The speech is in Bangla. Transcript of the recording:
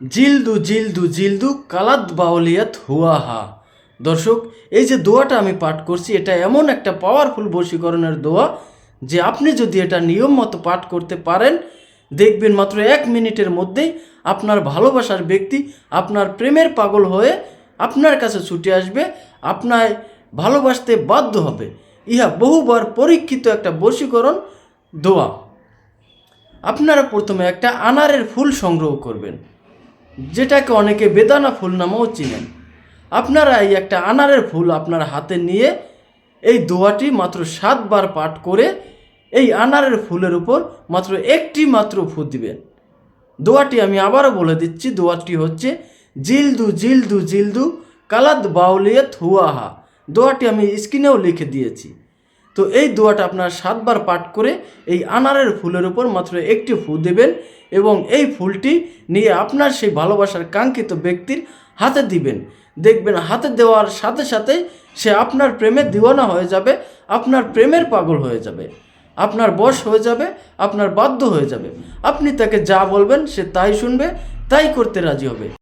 জিলদু জিলদু জিলদু কালাত বাউলিয়াত হুয়াহা। দর্শক, এই যে দোয়াটা আমি পাঠ করছি, এটা এমন একটা পাওয়ারফুল বশীকরণের দোয়া যে আপনি যদি এটা নিয়ম মতো পাঠ করতে পারেন, দেখবেন মাত্র 1 মিনিটের মধ্যেই আপনার ভালোবাসার ব্যক্তি আপনার প্রেমের পাগল হয়ে আপনার কাছে ছুটে আসবে, আপনায় ভালোবাসতে বাধ্য হবে। ইহা বহুবার পরীক্ষিত একটা বশীকরণ দোয়া। আপনারা প্রথমে একটা আনারের ফুল সংগ্রহ করবেন, যেটাকে অনেকে বেদানা ফুল নামেও চিনেন। আপনারা এই একটা আনারের ফুল আপনার হাতে নিয়ে এই দোয়াটি মাত্র 7 বার পাঠ করে এই আনারের ফুলের উপর মাত্র একটি মাত্র ফু দিবেন। দোয়াটি আমি আবারও বলে দিচ্ছি, দোয়াটি হচ্ছে জিলদু জিলদু জিলদু কালাদ বাউলিয়াত হুয়াহা। দোয়াটি আমি স্ক্রিনেও লিখে দিয়েছি। তো এই দোয়াটা আপনার 7 বার পাঠ করে এই আনারের ফুলের উপর মাত্র একটি ফু দেবেন এবং এই ফুলটি নিয়ে আপনার সেই ভালোবাসার কাঙ্ক্ষিত ব্যক্তির হাতে দিবেন। দেখবেন হাতে দেওয়ার সাথে সাথে সে আপনার প্রেমে দিওয়ানা হয়ে যাবে, আপনার প্রেমের পাগল হয়ে যাবে, আপনার বশ হয়ে যাবে, আপনার বাধ্য হয়ে যাবে। আপনি তাকে যা বলবেন সে তাই শুনবে, তাই করতে রাজি হবে।